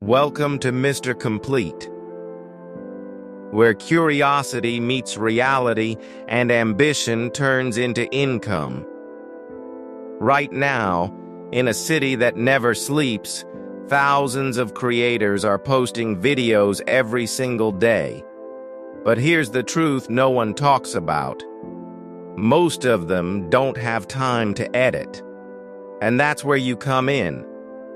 Welcome to Mr. Complete, where curiosity meets reality and ambition turns into income. Right now, in a city that never sleeps, thousands of creators are posting videos every single day. But here's the truth no one talks about. Most of them don't have time to edit. And that's where you come in.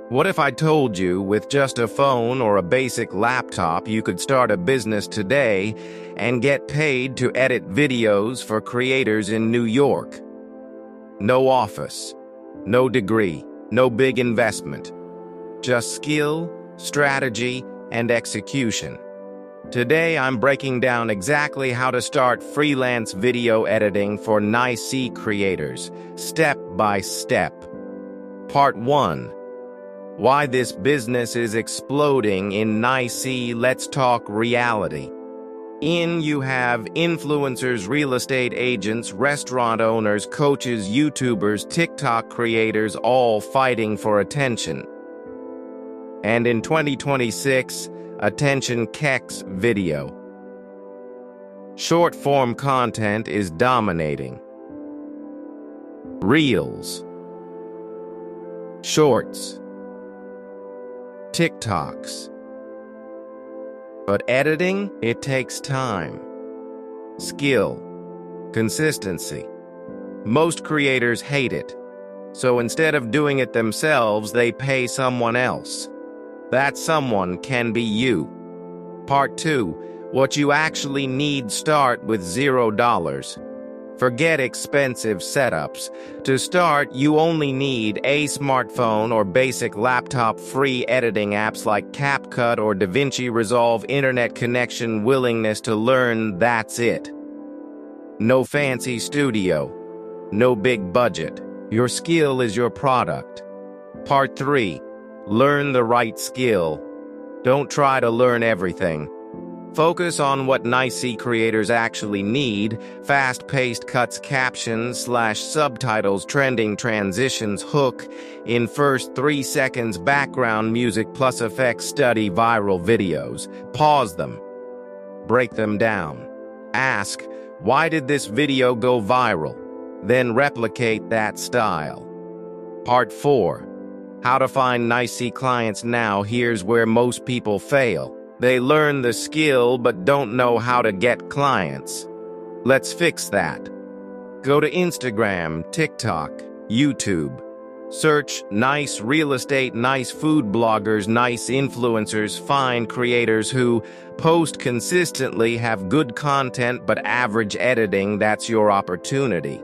What if I told you with just a phone or a basic laptop you could start a business today and get paid to edit videos for creators in New York? No office, no degree, no big investment. Just skill, strategy, and execution. Today I'm breaking down exactly how to start freelance video editing for nice creators, step by step. Part 1. Why this business is exploding in nice. Let's talk reality. You have influencers, real estate agents, restaurant owners, coaches, YouTubers, TikTok creators, all fighting for attention. And in 2026, attention kicks video. Short-form content is dominating. Reels, Shorts, TikToks. But editing, it takes time, skill, consistency. Most creators hate it, so instead of doing it themselves, they pay someone else. That someone can be you. Part 2. What you actually need. Start with $0. Forget expensive setups. To start, you only need a smartphone or basic laptop, free editing apps like CapCut or DaVinci Resolve, internet connection, willingness to learn, that's it. No fancy studio. No big budget. Your skill is your product. Part 3. Learn the right skill. Don't try to learn everything. Focus on what nice creators actually need: fast-paced cuts, captions / subtitles, trending transitions, hook in first 3 seconds, background music plus effects. Study viral videos. Pause them. Break them down. Ask, why did this video go viral? Then replicate that style. Part 4. How to find nice clients. Now here's where most people fail. They learn the skill but don't know how to get clients. Let's fix that. Go to Instagram, TikTok, YouTube. Search nice real estate, nice food bloggers, nice influencers. Find creators who post consistently, have good content but average editing. That's your opportunity.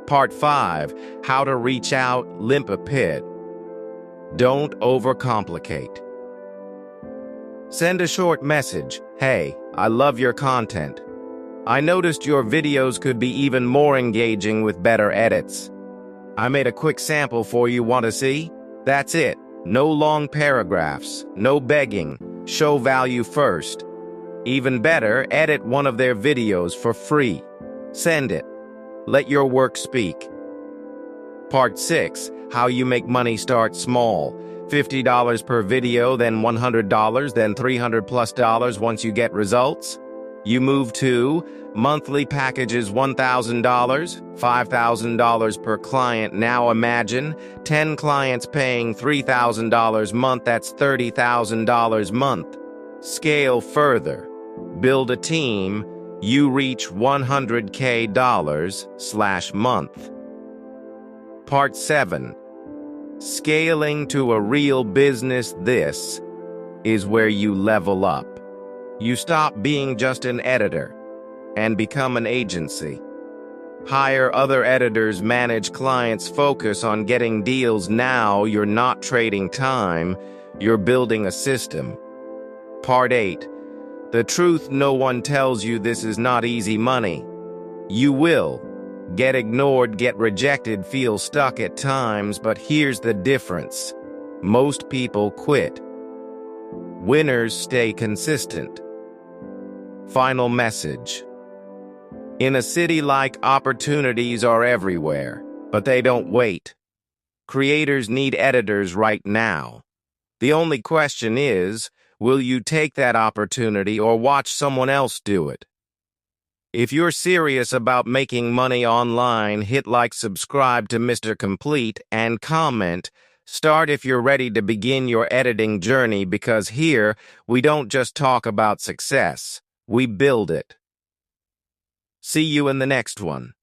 Part 5. How to reach out. Limp a pit. Don't overcomplicate. Send a short message. Hey, I love your content. I noticed your videos could be even more engaging with better edits. I made a quick sample for you. Want to see? That's it. No long paragraphs, no begging. Show value first. Even better, edit one of their videos for free. Send it. Let your work speak. Part 6. How you make money. Start small. $50 per video, then $100, then $300+ once you get results. You move to monthly packages. $1,000, $5,000 per client. Now imagine 10 clients paying $3,000 month. That's $30,000 month. Scale further. Build a team. You reach $100K month. Part 7. Scaling to a real business. This is where you level up. You stop being just an editor and become an agency. Hire other editors, manage clients, focus on getting deals. Now you're not trading time, you're building a system. Part 8. The truth no one tells you. This is not easy money. You will get ignored, get rejected, feel stuck at times, but here's the difference. Most people quit. Winners stay consistent. Final message. In a city like, opportunities are everywhere, but they don't wait. Creators need editors right now. The only question is, will you take that opportunity or watch someone else do it? If you're serious about making money online, hit like, subscribe to Mr. Complete, and comment. Start if you're ready to begin your editing journey, because here we don't just talk about success, we build it. See you in the next one.